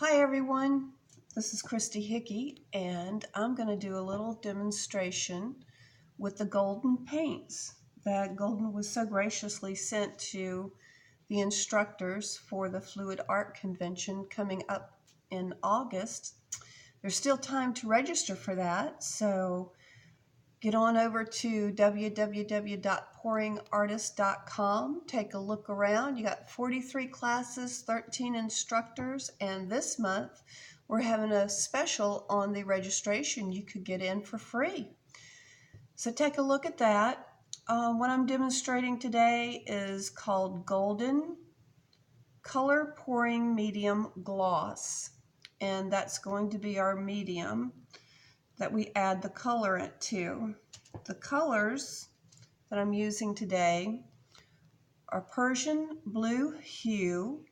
Hi everyone, this is Christy Hickey and I'm going to do a little demonstration with the golden paints that Golden was so graciously sent to the instructors for the Fluid Art Convention coming up in August. There's still time to register for that, so get on over to www.pouringartist.com. Take a look around. You got 43 classes, 13 instructors, and this month we're having a special on the registration. You could get in for free. So take a look at that. What I'm demonstrating today is called Golden Color Pouring Medium Gloss, and that's going to be our medium that we add the colorant to. The colors that I'm using today are Persian Blue Hue,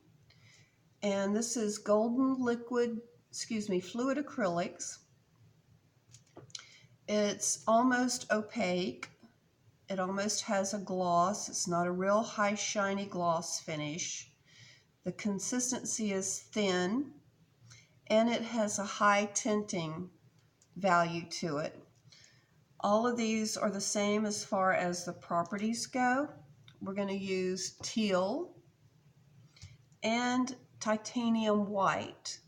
and this is Golden Fluid Acrylics. It's almost opaque. It almost has a gloss. It's not a real high shiny gloss finish. The consistency is thin, and it has a high tinting value to it. All of these are the same as far as the properties go. We're going to use teal and titanium white.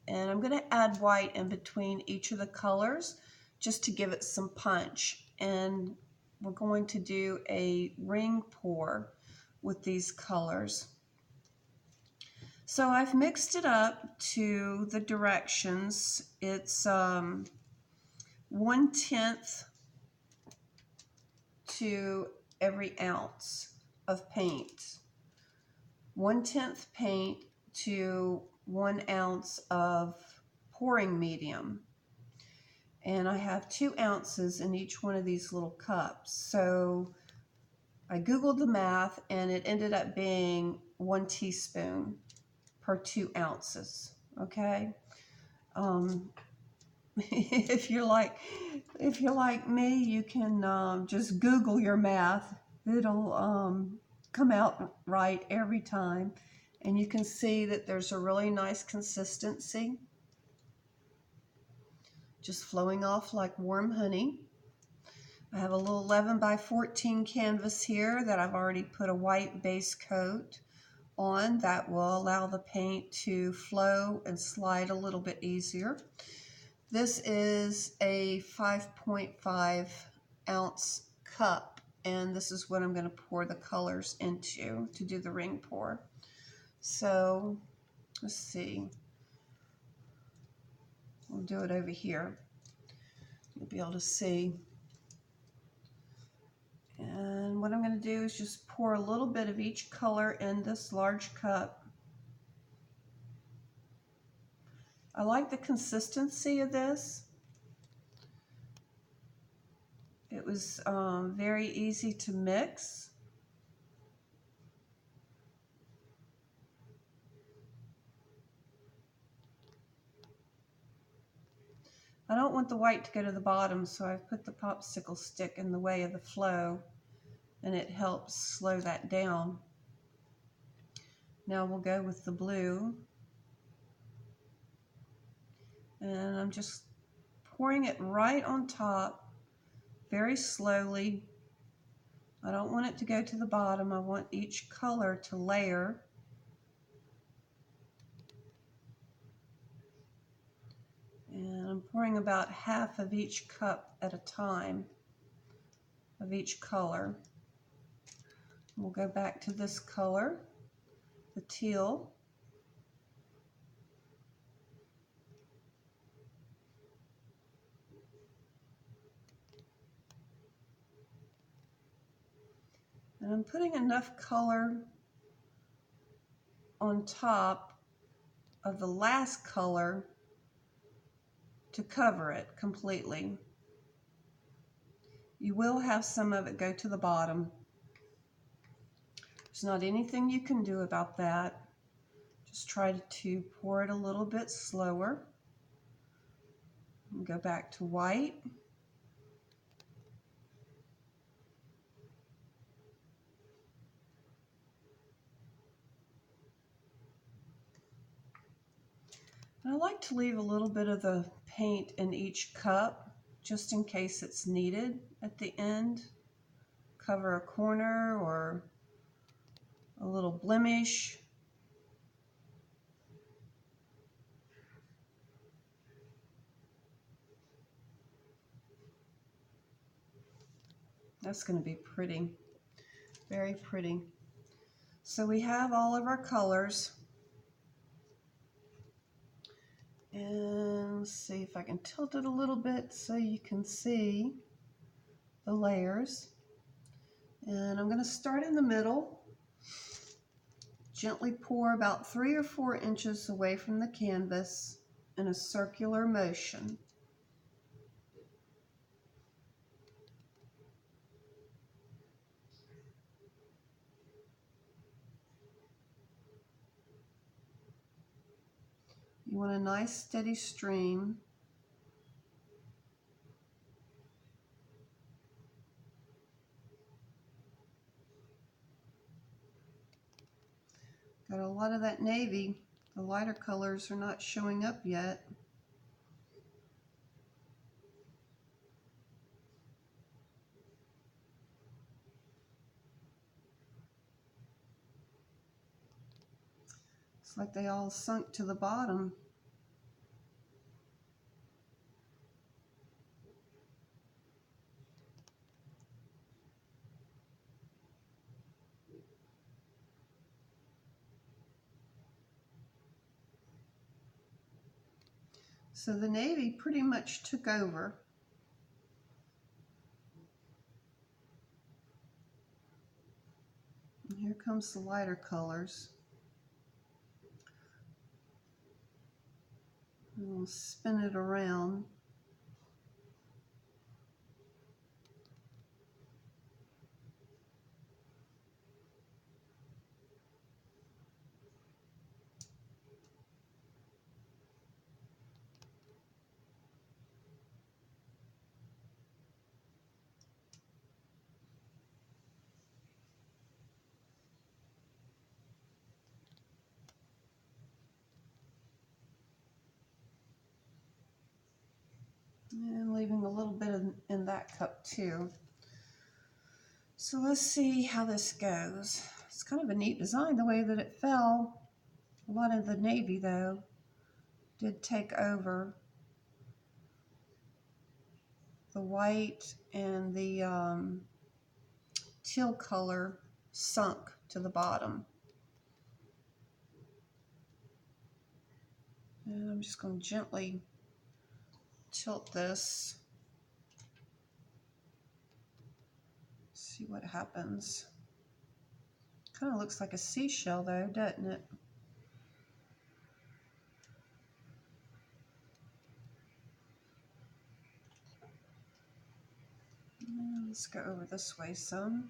And I'm going to add white in between each of the colors just to give it some punch. And we're going to do a ring pour with these colors. So I've mixed it up to the directions. It's 1/10 to every ounce of paint. 1/10 paint to 1 ounce of pouring medium. And I have 2 ounces in each one of these little cups. So I Googled the math and it ended up being 1 teaspoon per 2 ounces. Okay. If you're like me, you can just Google your math. It'll come out right every time, and you can see that there's a really nice consistency, just flowing off like warm honey. I have a little 11 by 14 canvas here that I've already put a white base coat on that will allow the paint to flow and slide a little bit easier. This is a 5.5 ounce cup, and this is what I'm going to pour the colors into to do the ring pour. So let's see. We'll do it over here. You'll be able to see. And what I'm going to do is just pour a little bit of each color in this large cup. I like the consistency of this. It was very easy to mix. I don't want the white to go to the bottom, so I've put the popsicle stick in the way of the flow, and it helps slow that down. Now we'll go with the blue. And I'm just pouring it right on top, very slowly. I don't want it to go to the bottom. I want each color to layer. And I'm pouring about half of each cup at a time of each color. We'll go back to this color, the teal. And I'm putting enough color on top of the last color to cover it completely. You will have some of it go to the bottom. There's not anything you can do about that. Just try to pour it a little bit slower. And go back to white. And I like to leave a little bit of the paint in each cup just in case it's needed at the end. Cover a corner or a little blemish. That's going to be pretty, very pretty. So we have all of our colors. And let's see if I can tilt it a little bit so you can see the layers. And I'm going to start in the middle. Gently pour about 3 or 4 inches away from the canvas in a circular motion. You want a nice steady stream. Got a lot of that navy. The lighter colors are not showing up yet. It's like they all sunk to the bottom. So the navy pretty much took over. And here comes the lighter colors. And we'll spin it around. And leaving a little bit in that cup too. So let's see how this goes. It's kind of a neat design the way that it fell. A lot of the navy though did take over. The white and the teal color sunk to the bottom. And I'm just going to gently tilt this. See what happens. Kind of looks like a seashell though, doesn't it? And let's go over this way some.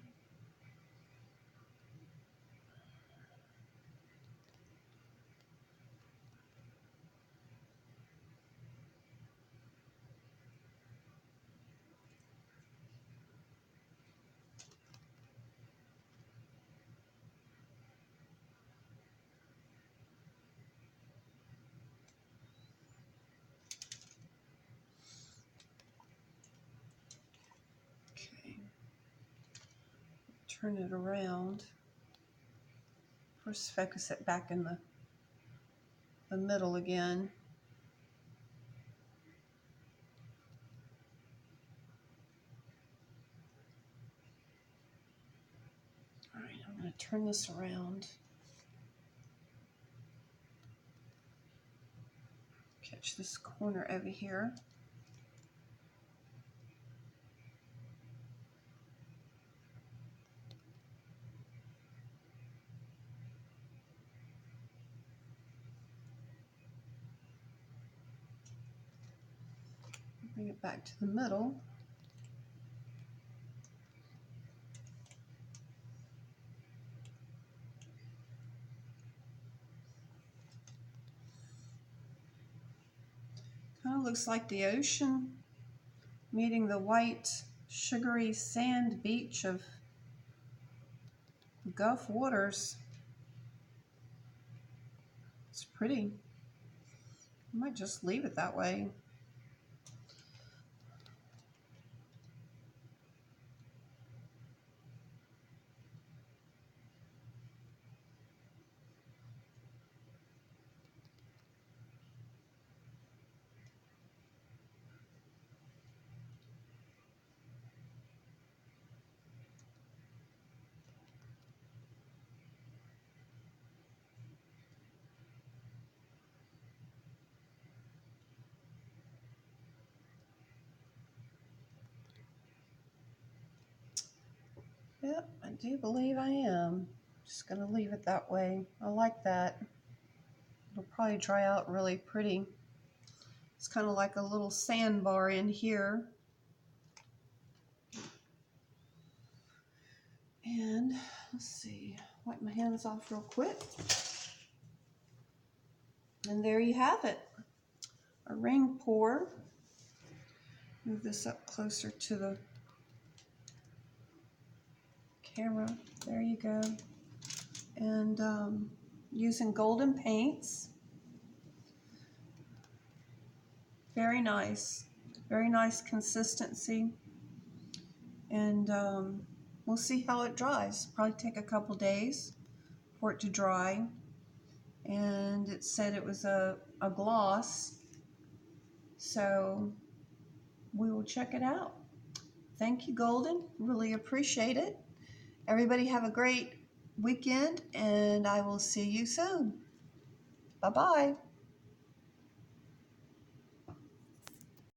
Turn it around. First focus it back in the middle again. All right, I'm going to turn this around. Catch this corner over here. Bring it back to the middle. Kind of looks like the ocean meeting the white, sugary sand beach of Gulf waters. It's pretty. I might just leave it that way. Yep, I do believe I am. Just gonna leave it that way. I like that. It'll probably dry out really pretty. It's kind of like a little sandbar in here. And let's see, wipe my hands off real quick. And there you have it, a ring pour. Move this up closer to the camera. There you go. And using golden paints. Very nice consistency. And we'll see how it dries. Probably take a couple days for it to dry. And it said it was a gloss, so we will check it out. Thank you, Golden. Really appreciate it. Everybody have a great weekend, and I will see you soon. Bye-bye.